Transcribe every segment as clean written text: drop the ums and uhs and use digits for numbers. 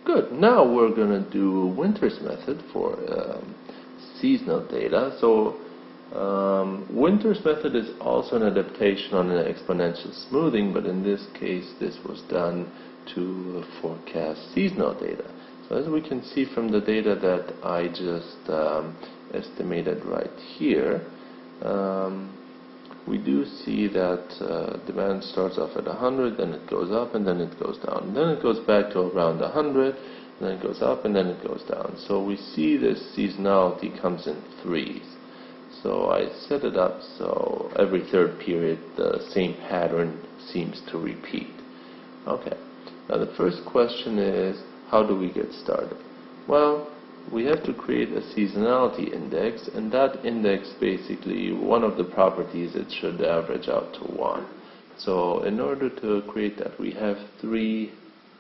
Good. Now we're going to do Winter's method for seasonal data. So Winter's method is also an adaptation on an exponential smoothing, but in this case this was done to forecast seasonal data. So as we can see from the data that I just estimated right here, we do see that demand starts off at 100, then it goes up, and then it goes down. Then it goes back to around 100, and then it goes up, and then it goes down. So we see this seasonality comes in threes. So I set it up so every third period the same pattern seems to repeat. Okay, now the first question is, how do we get started? Well, we have to create a seasonality index, and that index basically, one of the properties, it should average out to 1. So in order to create that, we have 3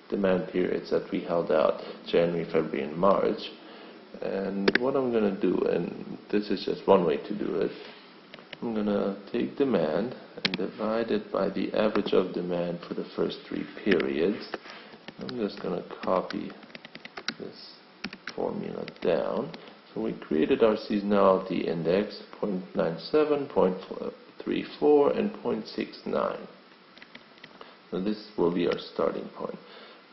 demand periods that we held out: January, February, and March. And what I'm going to do, and this is just one way to do it, I'm going to take demand and divide it by the average of demand for the first 3 periods. I'm just going to copy this formula down. So we created our seasonality index, 0.97, 0.34, and 0.69. So this will be our starting point.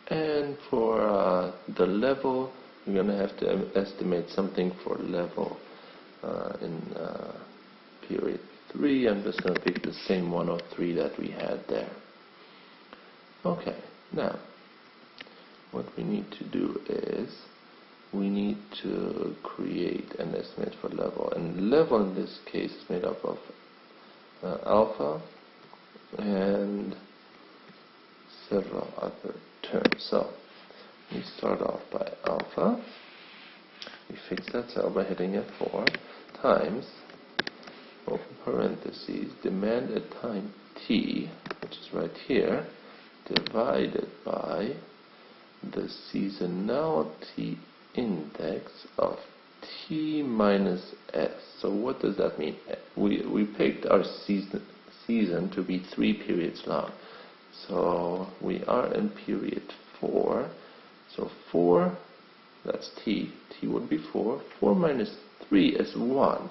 And for the level, we're going to have to estimate something for level in period 3. I'm just going to pick the same 103 that we had there. Okay, now what we need to do is we need to create an estimate for level, and level in this case is made up of alpha and several other terms. So we start off by alpha. We fix that cell by hitting F4 times, open parentheses, demand at time t, which is right here, divided by the seasonality index of t minus s. So what does that mean? We picked our season to be 3 periods long. So we are in period 4. So 4, that's t. T would be 4. 4 minus 3 is 1.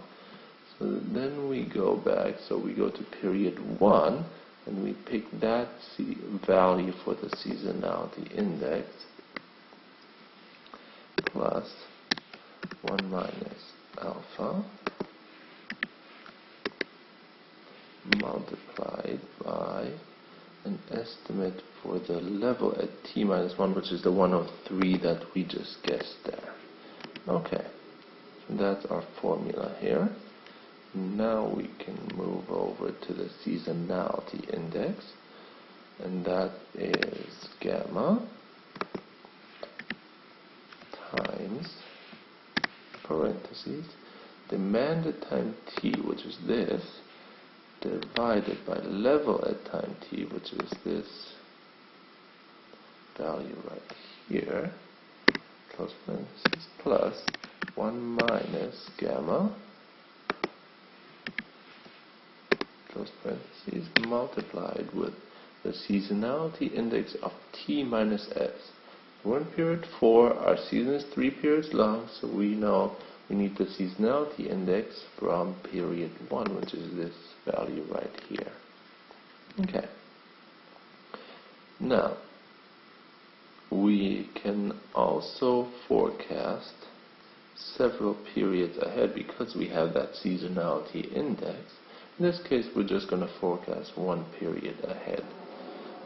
So then we go back. So we go to period 1, and we pick that value for the seasonality index, plus 1 minus alpha multiplied by an estimate for the level at t minus 1, which is the 103 that we just guessed there. Okay, so that's our formula here. Now we can move over to the seasonality index, and that is gamma times parentheses demand at time t, which is this, divided by level at time t, which is this value right here, close parentheses, plus 1 minus gamma, close parentheses, multiplied with the seasonality index of t minus s. We're in period 4, our season is 3 periods long, so we know we need the seasonality index from period 1, which is this value right here. Okay. Now, we can also forecast several periods ahead because we have that seasonality index. In this case, we're just going to forecast 1 period ahead.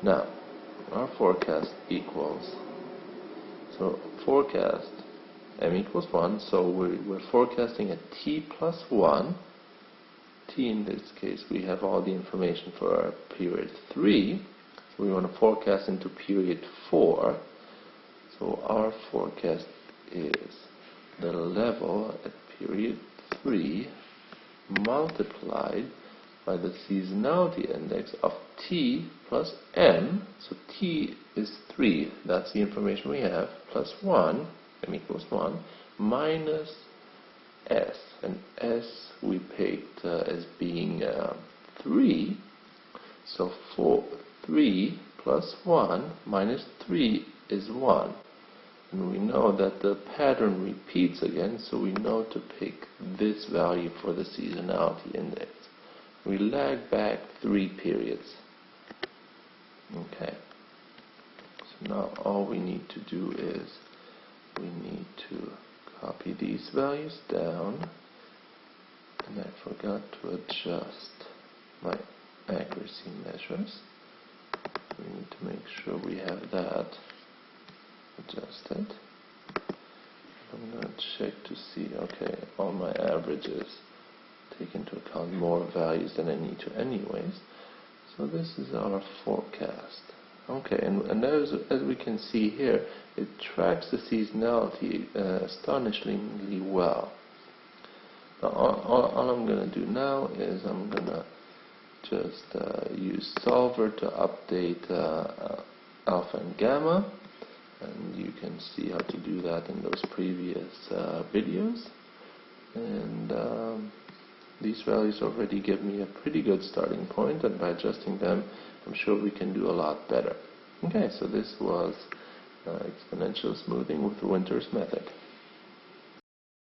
Now, our forecast equals, so forecast m equals 1, so we're forecasting at t plus 1. T in this case, we have all the information for our period 3. So we want to forecast into period 4. So our forecast is the level at period 3 multiplied by the seasonality index of t plus m. So t is 3, that's the information we have, plus 1, m equals 1, minus s. And s we picked as being 3. So 3 plus 1 minus 3 is 1. And we know that the pattern repeats again, so we know to pick this value for the seasonality index. We lag back 3 periods. Okay. So now all we need to do is we need to copy these values down. And I forgot to adjust my accuracy measures. We need to make sure we have that adjusted. I'm going to check to see, okay, all my averages take into account more values than I need to anyways. So this is our forecast. Okay, and as we can see here, it tracks the seasonality astonishingly well. Now, all I'm going to do now is I'm going to just use Solver to update alpha and gamma, and you can see how to do that in those previous videos. And these values already give me a pretty good starting point, and by adjusting them, I'm sure we can do a lot better. Okay, so this was exponential smoothing with Winter's method.